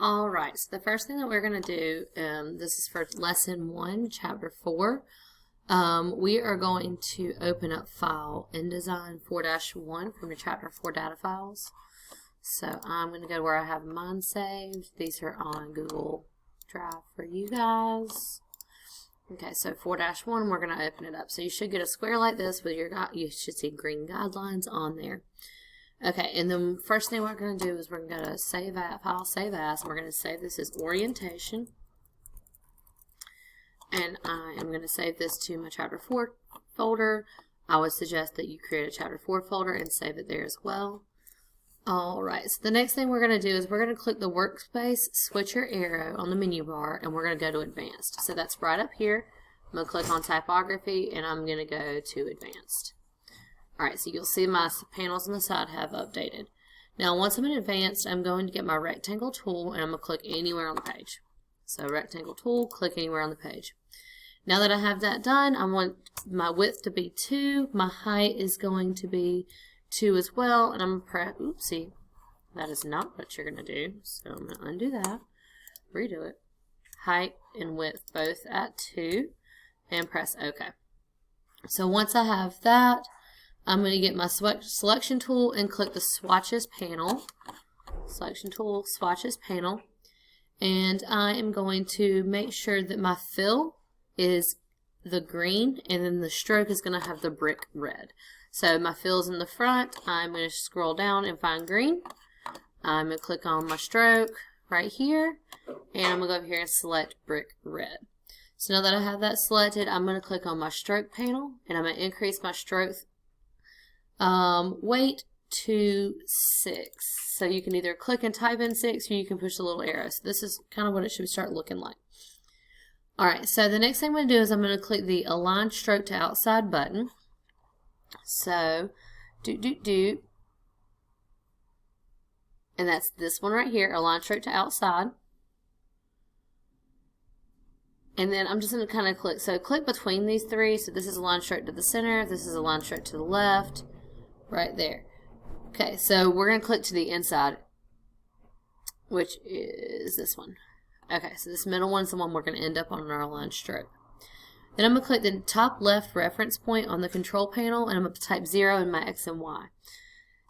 Alright, so the first thing that we're going to do, this is for lesson 1, chapter 4. We are going to open up file InDesign 4-1 from your chapter 4 data files. So I'm going to go where I have mine saved. These are on Google Drive for you guys. Okay, so 4-1, we're going to open it up. So you should get a square like this with your, you should see green guidelines on there. Okay, and the first thing we're going to do is we're going to go to Save As, File, Save As, and we're going to save this as Orientation. And I am going to save this to my Chapter 4 folder. I would suggest that you create a Chapter 4 folder and save it there as well. Alright, so the next thing we're going to do is we're going to click the Workspace switcher arrow on the menu bar, and we're going to go to Advanced. So that's right up here. I'm going to click on Typography, and I'm going to go to Advanced. Alright, so you'll see my panels on the side have updated. Now once I'm in Advanced, I'm going to get my rectangle tool and I'm going to click anywhere on the page. So rectangle tool, click anywhere on the page. Now that I have that done, I want my width to be 2, my height is going to be 2 as well, and I'm going to press, oopsie, that is not what you're going to do, so I'm going to undo that, redo it. Height and width both at 2, and press OK. So once I have that, I'm going to get my selection tool and click the swatches panel. Selection tool, swatches panel. And I am going to make sure that my fill is the green and then the stroke is going to have the brick red. So my fill's in the front. I'm going to scroll down and find green. I'm going to click on my stroke right here. And I'm going to go over here and select brick red. So now that I have that selected, I'm going to click on my stroke panel and I'm going to increase my stroke weight to 6. So you can either click and type in 6 or you can push the little arrow. So this is kind of what it should start looking like. Alright, so the next thing I'm going to do is I'm going to click the Align Stroke to Outside button. So, and that's this one right here, Align Stroke to Outside. And then I'm just going to kind of click, so click between these three. So this is Align Stroke to the center, this is Align Stroke to the left. Right there. Okay, so we're going to click to the inside, which is this one. Okay, so this middle one's the one we're going to end up on our Align Stroke. Then I'm going to click the top left reference point on the control panel, and I'm going to type 0 in my X and Y.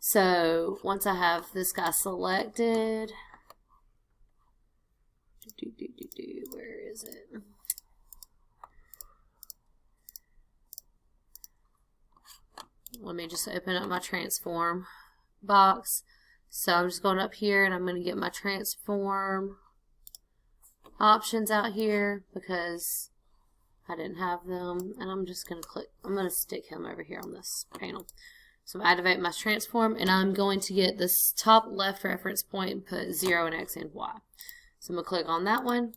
So once I have this guy selected, where is it? Let me just open up my transform box. So I'm just going up here and I'm going to get my transform options out here because I didn't have them. And I'm just going to click, I'm going to stick him over here on this panel. So I'm activate my transform and I'm going to get this top left reference point and put 0 in X and Y. So I'm going to click on that one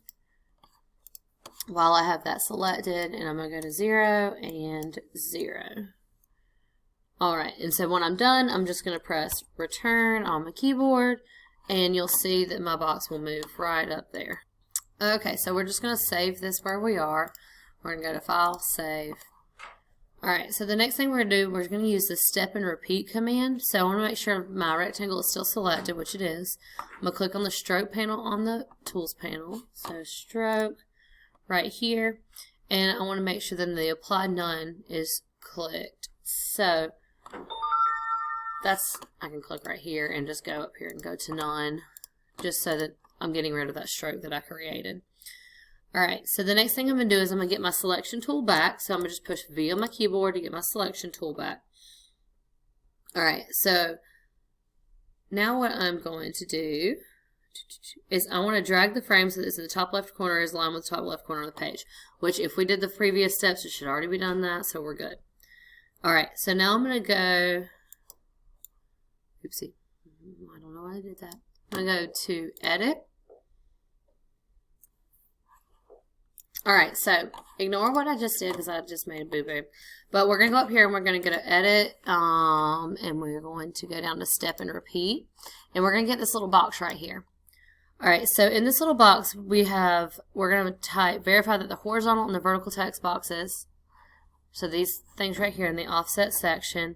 while I have that selected, and I'm going to go to 0 and 0. Alright, and so when I'm done, I'm just going to press return on my keyboard, and you'll see that my box will move right up there. Okay, so we're just going to save this where we are. We're going to go to File, Save. Alright, so the next thing we're going to do, we're going to use the Step and Repeat command. So I want to make sure my rectangle is still selected, which it is. I'm going to click on the Stroke panel on the Tools panel. So Stroke right here, and I want to make sure that the Apply None is clicked. So that's, I can click right here and just go up here and go to None, just so that I'm getting rid of that stroke that I created. Alright, so the next thing I'm going to do is I'm going to get my selection tool back. So I'm going to just push V on my keyboard to get my selection tool back. Alright, so now what I'm going to do is I want to drag the frame so that it's in the top left corner is aligned with the top left corner of the page, which if we did the previous steps, it should already be done that, so we're good. Alright, so now I'm going to go, oopsie, I don't know why I did that. I'm going to go to Edit. Alright, so ignore what I just did because I just made a boo-boo. But we're going to go up here and we're going to go to Edit, and we're going to go down to Step and Repeat. And we're going to get this little box right here. Alright, so in this little box we're going to type, verify that the horizontal and the vertical text boxes, so these things right here in the offset section,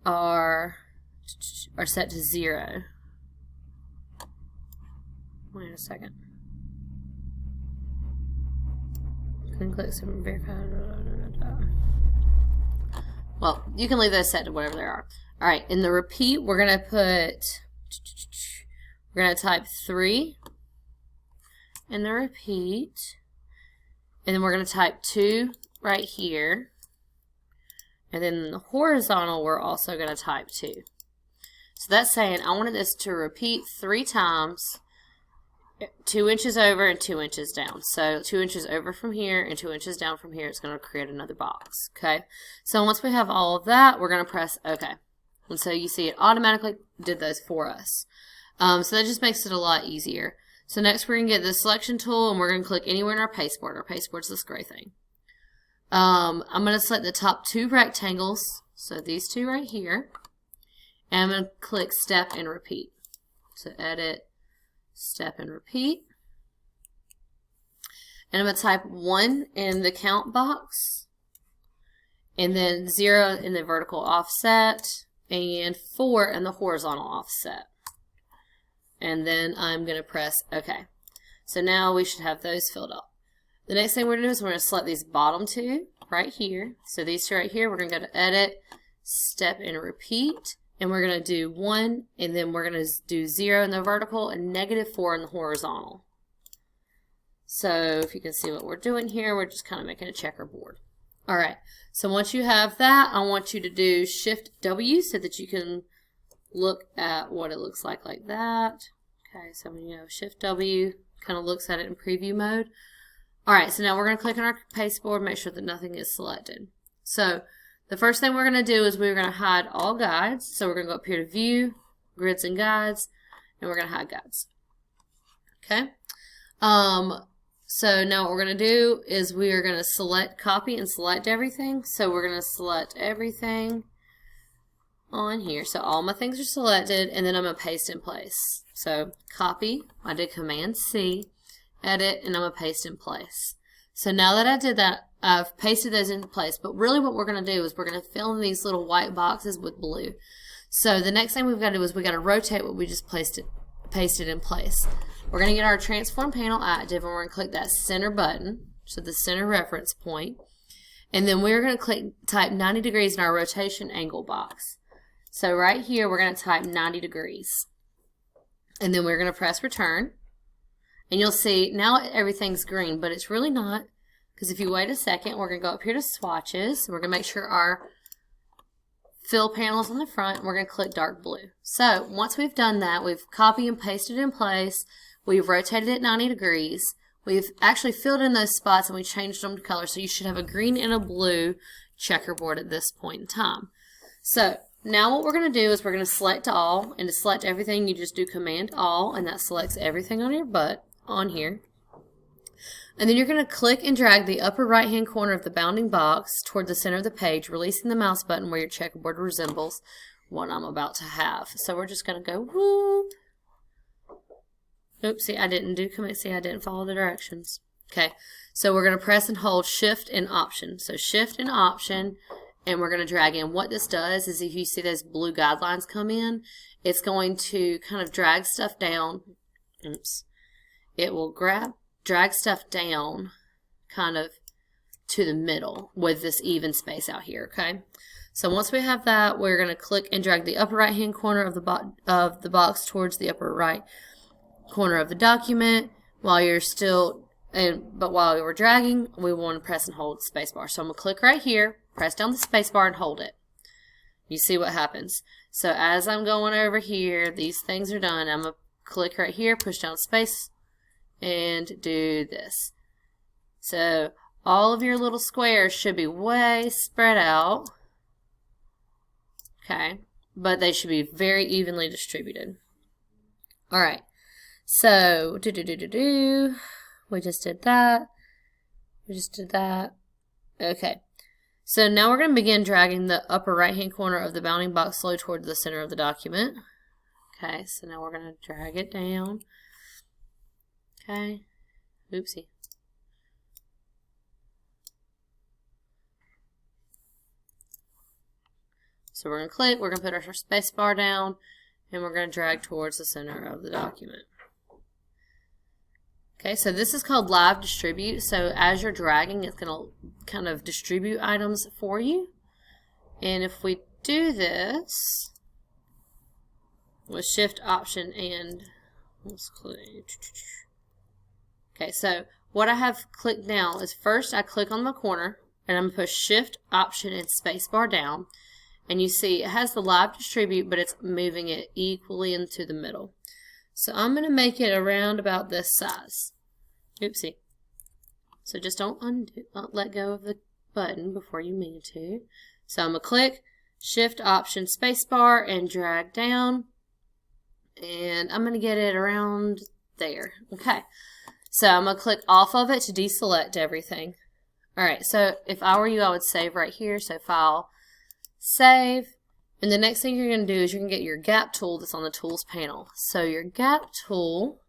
are set to 0. Wait a second. Can click some verify. Well, you can leave those set to whatever they are. Alright, in the repeat, we're going to type 3 in the repeat. And then we're going to type 2 right here. And then in the horizontal, we're also going to type 2. So that's saying I wanted this to repeat 3 times, 2 inches over and 2 inches down. So 2 inches over from here and 2 inches down from here. It's going to create another box. Okay. So once we have all of that, we're going to press OK. And so you see it automatically did those for us. So that just makes it a lot easier. So next we're going to get the selection tool and we're going to click anywhere in our pasteboard. Our pasteboard's this gray thing. I'm going to select the top 2 rectangles. So these 2 right here. And I'm going to click step and repeat. So edit, step and repeat. And I'm going to type 1 in the count box. And then 0 in the vertical offset. And 4 in the horizontal offset. And then I'm going to press OK. So now we should have those filled up. The next thing we're going to do is we're going to select these bottom 2 right here. So these 2 right here, we're going to go to edit, step and repeat. And we're going to do 1, and then we're going to do 0 in the vertical and -4 in the horizontal. So if you can see what we're doing here, we're just kind of making a checkerboard. All right, so once you have that, I want you to do Shift W so that you can look at what it looks like that. Okay, so when you know Shift W, kind of looks at it in preview mode. All right, so now we're going to click on our pasteboard, make sure that nothing is selected. So the first thing we're going to do is we're going to hide all guides. So we're going to go up here to View, Grids and Guides, and we're going to hide guides. Okay. So now what we're going to do is we are going to select copy and select everything. So we're going to select everything on here. So all my things are selected, and then I'm going to paste in place. So copy, I did Command C, edit, and I'm going to paste in place. So now that I did that, I've pasted those into place, but really what we're going to do is we're going to fill in these little white boxes with blue. So the next thing we've got to do is we've got to rotate what we just pasted in place. We're going to get our transform panel active, and we're going to click that center button, so the center reference point, and then we're going to type 90 degrees in our rotation angle box. So right here we're going to type 90 degrees, and then we're going to press return. And you'll see now everything's green, but it's really not, because if you wait a second, we're going to go up here to swatches. We're going to make sure our fill panel is on the front, and we're going to click dark blue. So once we've done that, we've copied and pasted in place, we've rotated it 90 degrees, we've actually filled in those spots, and we changed them to color. So you should have a green and a blue checkerboard at this point in time. So now what we're going to do is we're going to select all, and to select everything, you just do Command All, and that selects everything on your butt. On here, and then you're going to click and drag the upper right hand corner of the bounding box toward the center of the page, releasing the mouse button where your checkerboard resembles what I'm about to have. So we're just going to go whoop. Oops, see, I didn't follow the directions. Okay, so we're going to press and hold Shift and Option. So Shift and Option, and we're going to drag in. What this does is if you see those blue guidelines come in, it's going to kind of drag stuff down. Oops. It will drag stuff down kind of to the middle with this even space out here, okay? So once we have that, we're going to click and drag the upper right hand corner of the box towards the upper right corner of the document while you're still, but while we're dragging, we want to press and hold the spacebar. So I'm going to click right here, press down the spacebar and hold it. You see what happens. So as I'm going over here, these things are done. I'm going to click right here, push down space, and do this. So all of your little squares should be way spread out. Okay, but they should be very evenly distributed. All right, so we just did that. Okay, so now we're going to begin dragging the upper right hand corner of the bounding box slowly toward the center of the document. Okay, so now we're going to drag it down. Okay, oopsie. So we're going to click, we're going to put our space bar down, and we're going to drag towards the center of the document. Okay, so this is called live distribute. So as you're dragging, it's going to kind of distribute items for you. And if we do this with Shift, Option, and let's click. Okay, so what I have clicked now is first I click on the corner and I'm going to push Shift, Option, and Spacebar down. And you see it has the live distribute, but it's moving it equally into the middle. So I'm going to make it around about this size. Oopsie. So just don't let go of the button before you mean to. So I'm going to click Shift, Option, Spacebar, and drag down. And I'm going to get it around there. Okay. So I'm going to click off of it to deselect everything. Alright, so if I were you, I would save right here. So File, Save. And the next thing you're going to do is you're going to get your gap tool that's on the Tools panel. So your gap tool.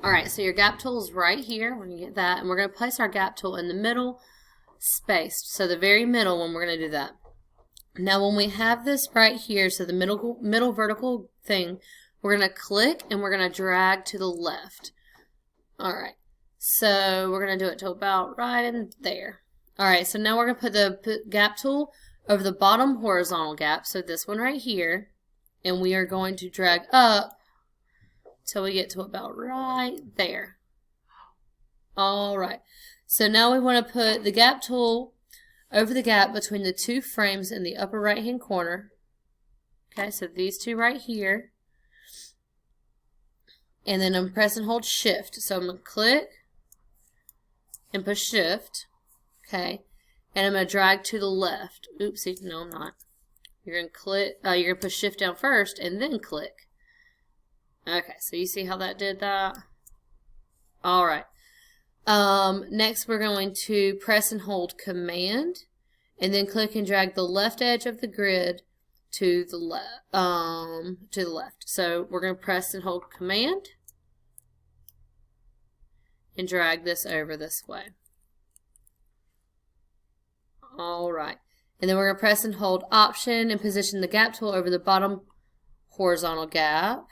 Alright, so your gap tool is right here. We're going to get that. And we're going to place our gap tool in the middle spaced. So the very middle one, we're going to do that. Now when we have this right here, so the middle vertical thing, we're going to click and we're going to drag to the left. Alright, so we're going to do it to about right in there. Alright, so now we're going to put the gap tool over the bottom horizontal gap, so this one right here, and we are going to drag up till we get to about right there. Alright, so now we want to put the gap tool over the gap between the two frames in the upper right hand corner. Okay, so these two right here. And then I'm press and hold Shift. So I'm going to click and push Shift. Okay. And I'm going to drag to the left. Oopsie, no I'm not. You're going to click, you're going to push Shift down first and then click. Okay, so you see how that did that? Alright. Next we're going to press and hold Command and then click and drag the left edge of the grid to the left. So we're going to press and hold Command and drag this over this way. Alright. And then we're going to press and hold Option and position the gap tool over the bottom horizontal gap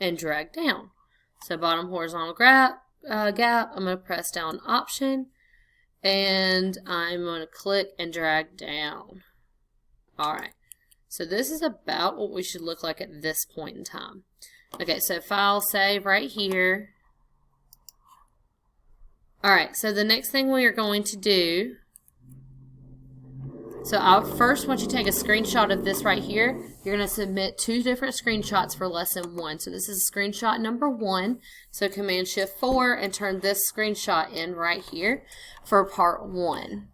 and drag down. So bottom horizontal gap, I'm going to press down Option and I'm going to click and drag down. Alright. So this is about what we should look like at this point in time. Okay, so File, Save right here. Alright, so the next thing we are going to do, so I first want you to take a screenshot of this right here. You're going to submit 2 different screenshots for lesson 1. So this is screenshot number 1. So Command Shift 4 and turn this screenshot in right here for part 1.